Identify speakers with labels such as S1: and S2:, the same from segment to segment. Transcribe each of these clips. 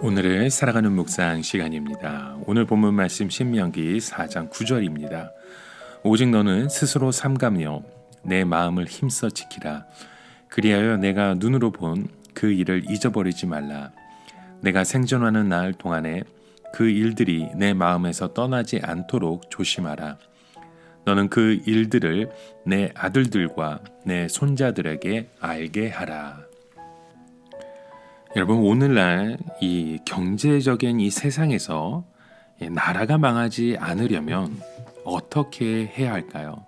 S1: 오늘을 살아가는 묵상 시간입니다. 오늘 본문 말씀 신명기 4장 9절입니다. 오직 너는 스스로 삼가며 내 마음을 힘써 지키라. 그리하여 내가 눈으로 본 그 일을 잊어버리지 말라. 내가 생존하는 날 동안에 그 일들이 내 마음에서 떠나지 않도록 조심하라. 너는 그 일들을 내 아들들과 내 손자들에게 알게 하라. 여러분, 오늘날 이 경제적인 이 세상에서 나라가 망하지 않으려면 어떻게 해야 할까요?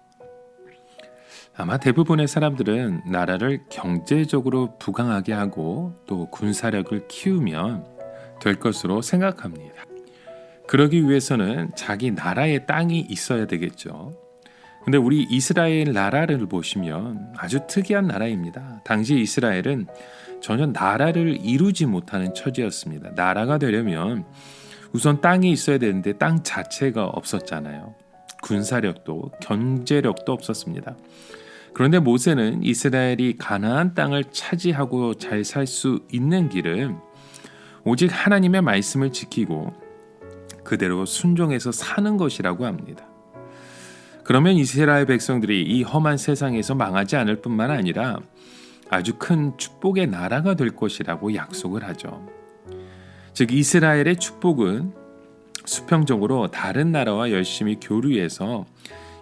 S1: 아마 대부분의 사람들은 나라를 경제적으로 부강하게 하고 또 군사력을 키우면 될 것으로 생각합니다. 그러기 위해서는 자기 나라의 땅이 있어야 되겠죠. 근데 우리 이스라엘 나라를 보시면 아주 특이한 나라입니다. 당시 이스라엘은 전혀 나라를 이루지 못하는 처지였습니다. 나라가 되려면 우선 땅이 있어야 되는데 땅 자체가 없었잖아요. 군사력도 경제력도 없었습니다. 그런데 모세는 이스라엘이 가나안 땅을 차지하고 잘 살 수 있는 길은 오직 하나님의 말씀을 지키고 그대로 순종해서 사는 것이라고 합니다. 그러면 이스라엘 백성들이 이 험한 세상에서 망하지 않을 뿐만 아니라 아주 큰 축복의 나라가 될 것이라고 약속을 하죠. 즉 이스라엘의 축복은 수평적으로 다른 나라와 열심히 교류해서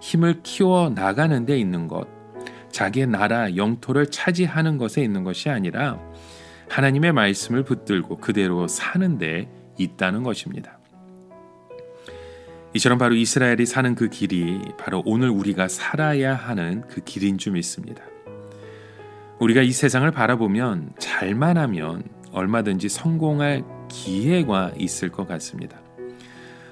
S1: 힘을 키워 나가는 데 있는 것, 자기의 나라 영토를 차지하는 것에 있는 것이 아니라 하나님의 말씀을 붙들고 그대로 사는 데 있다는 것입니다. 이처럼 바로 이스라엘이 사는 그 길이 바로 오늘 우리가 살아야 하는 그 길인 줄 믿습니다. 우리가 이 세상을 바라보면 잘만 하면 얼마든지 성공할 기회가 있을 것 같습니다.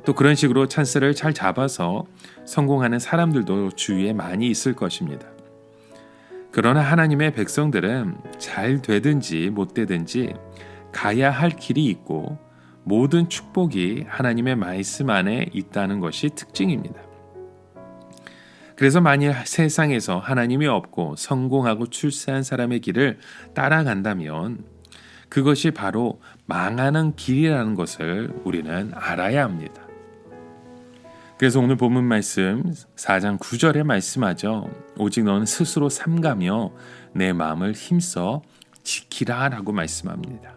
S1: 또 그런 식으로 찬스를 잘 잡아서 성공하는 사람들도 주위에 많이 있을 것입니다. 그러나 하나님의 백성들은 잘 되든지 못 되든지 가야 할 길이 있고 모든 축복이 하나님의 말씀 안에 있다는 것이 특징입니다. 그래서 만일 세상에서 하나님이 없고 성공하고 출세한 사람의 길을 따라간다면 그것이 바로 망하는 길이라는 것을 우리는 알아야 합니다. 그래서 오늘 본문 말씀 4장 9절에 말씀하죠. 오직 너는 스스로 삼가며 내 마음을 힘써 지키라 라고 말씀합니다.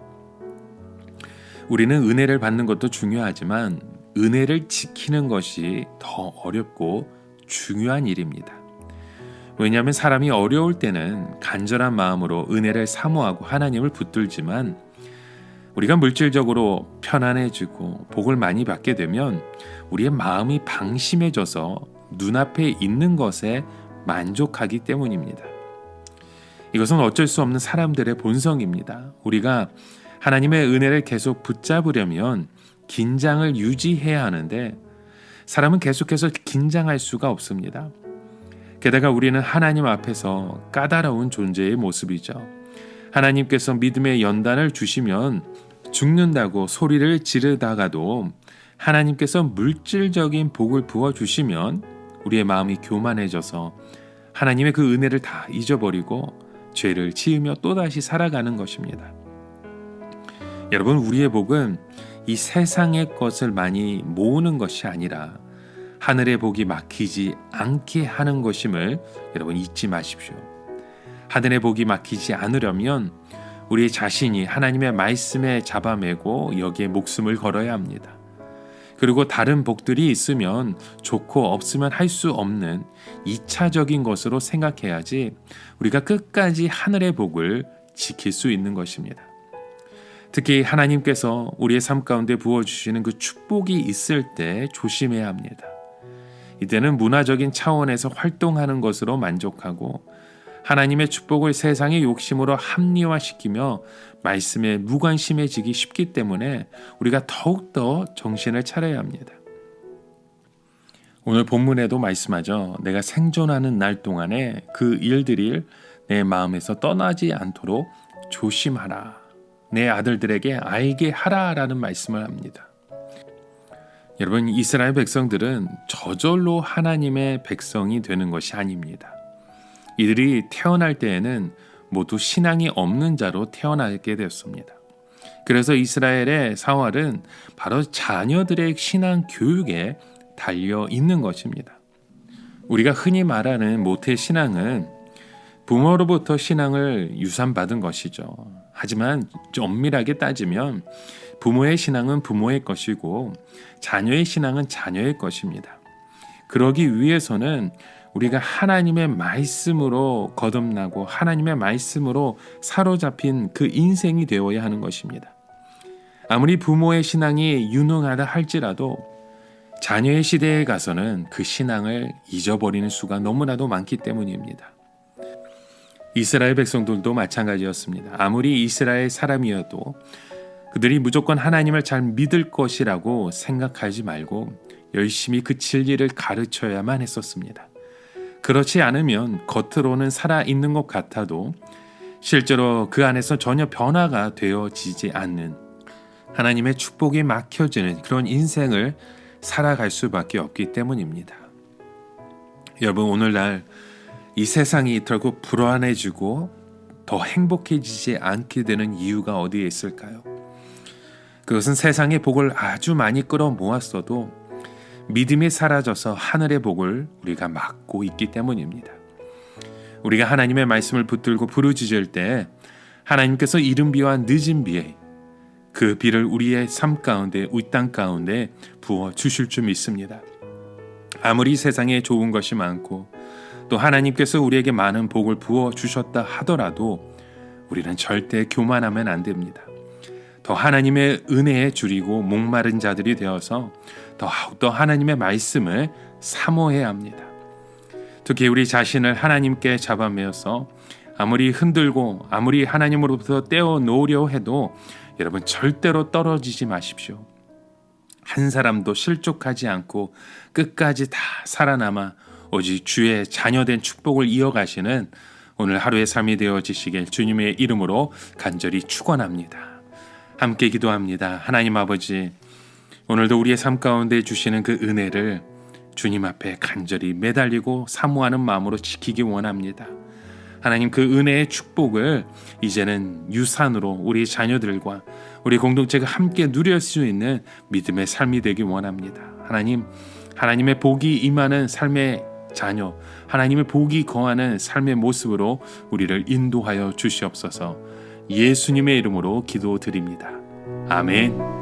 S1: 우리는 은혜를 받는 것도 중요하지만 은혜를 지키는 것이 더 어렵고 중요한 일입니다. 왜냐하면 사람이 어려울 때는 간절한 마음으로 은혜를 사모하고 하나님을 붙들지만 우리가 물질적으로 편안해지고 복을 많이 받게 되면 우리의 마음이 방심해져서 눈앞에 있는 것에 만족하기 때문입니다. 이것은 어쩔 수 없는 사람들의 본성입니다. 우리가 하나님의 은혜를 계속 붙잡으려면 긴장을 유지해야 하는데 사람은 계속해서 긴장할 수가 없습니다. 게다가 우리는 하나님 앞에서 까다로운 존재의 모습이죠. 하나님께서 믿음의 연단을 주시면 죽는다고 소리를 지르다가도 하나님께서 물질적인 복을 부어주시면 우리의 마음이 교만해져서 하나님의 그 은혜를 다 잊어버리고 죄를 지으며 또다시 살아가는 것입니다. 여러분, 우리의 복은 이 세상의 것을 많이 모으는 것이 아니라 하늘의 복이 막히지 않게 하는 것임을 여러분 잊지 마십시오. 하늘의 복이 막히지 않으려면 우리 자신이 하나님의 말씀에 잡아매고 여기에 목숨을 걸어야 합니다. 그리고 다른 복들이 있으면 좋고 없으면 할 수 없는 2차적인 것으로 생각해야지 우리가 끝까지 하늘의 복을 지킬 수 있는 것입니다. 특히 하나님께서 우리의 삶 가운데 부어주시는 그 축복이 있을 때 조심해야 합니다. 이때는 문화적인 차원에서 활동하는 것으로 만족하고 하나님의 축복을 세상의 욕심으로 합리화시키며 말씀에 무관심해지기 쉽기 때문에 우리가 더욱더 정신을 차려야 합니다. 오늘 본문에도 말씀하죠. 내가 생존하는 날 동안에 그 일들이 내 마음에서 떠나지 않도록 조심하라. 내 아들들에게 알게 하라라는 말씀을 합니다. 여러분, 이스라엘 백성들은 저절로 하나님의 백성이 되는 것이 아닙니다. 이들이 태어날 때에는 모두 신앙이 없는 자로 태어나게 되었습니다. 그래서 이스라엘의 사활은 바로 자녀들의 신앙 교육에 달려 있는 것입니다. 우리가 흔히 말하는 모태 신앙은 부모로부터 신앙을 유산받은 것이죠. 하지만 엄밀하게 따지면 부모의 신앙은 부모의 것이고 자녀의 신앙은 자녀의 것입니다. 그러기 위해서는 우리가 하나님의 말씀으로 거듭나고 하나님의 말씀으로 사로잡힌 그 인생이 되어야 하는 것입니다. 아무리 부모의 신앙이 유능하다 할지라도 자녀의 시대에 가서는 그 신앙을 잊어버리는 수가 너무나도 많기 때문입니다. 이스라엘 백성들도 마찬가지였습니다. 아무리 이스라엘 사람이어도 그들이 무조건 하나님을 잘 믿을 것이라고 생각하지 말고 열심히 그 진리를 가르쳐야만 했었습니다. 그렇지 않으면 겉으로는 살아있는 것 같아도 실제로 그 안에서 전혀 변화가 되어지지 않는 하나님의 축복이 막혀지는 그런 인생을 살아갈 수밖에 없기 때문입니다. 여러분, 오늘날 이 세상이 결국 불안해지고 더 행복해지지 않게 되는 이유가 어디에 있을까요? 그것은 세상의 복을 아주 많이 끌어모았어도 믿음이 사라져서 하늘의 복을 우리가 막고 있기 때문입니다. 우리가 하나님의 말씀을 붙들고 부르짖을 때 하나님께서 이른 비와 늦은 비에 그 비를 우리의 삶 가운데, 우리 땅 가운데 부어 주실 줄 믿습니다. 아무리 세상에 좋은 것이 많고 또 하나님께서 우리에게 많은 복을 부어 주셨다 하더라도 우리는 절대 교만하면 안 됩니다. 더 하나님의 은혜에 줄이고 목마른 자들이 되어서 더욱더 하나님의 말씀을 사모해야 합니다. 특히 우리 자신을 하나님께 잡아매어서 아무리 흔들고 아무리 하나님으로부터 떼어놓으려 해도 여러분 절대로 떨어지지 마십시오. 한 사람도 실족하지 않고 끝까지 다 살아남아 오직 주의 자녀된 축복을 이어가시는 오늘 하루의 삶이 되어지시길 주님의 이름으로 간절히 축원합니다. 함께 기도합니다. 하나님 아버지, 오늘도 우리의 삶 가운데 주시는 그 은혜를 주님 앞에 간절히 매달리고 사모하는 마음으로 지키기 원합니다. 하나님, 그 은혜의 축복을 이제는 유산으로 우리 자녀들과 우리 공동체가 함께 누릴 수 있는 믿음의 삶이 되기 원합니다. 하나님, 하나님의 복이 임하는 삶의 자녀, 하나님의 복이 거하는 삶의 모습으로 우리를 인도하여 주시옵소서. 예수님의 이름으로 기도드립니다. 아멘.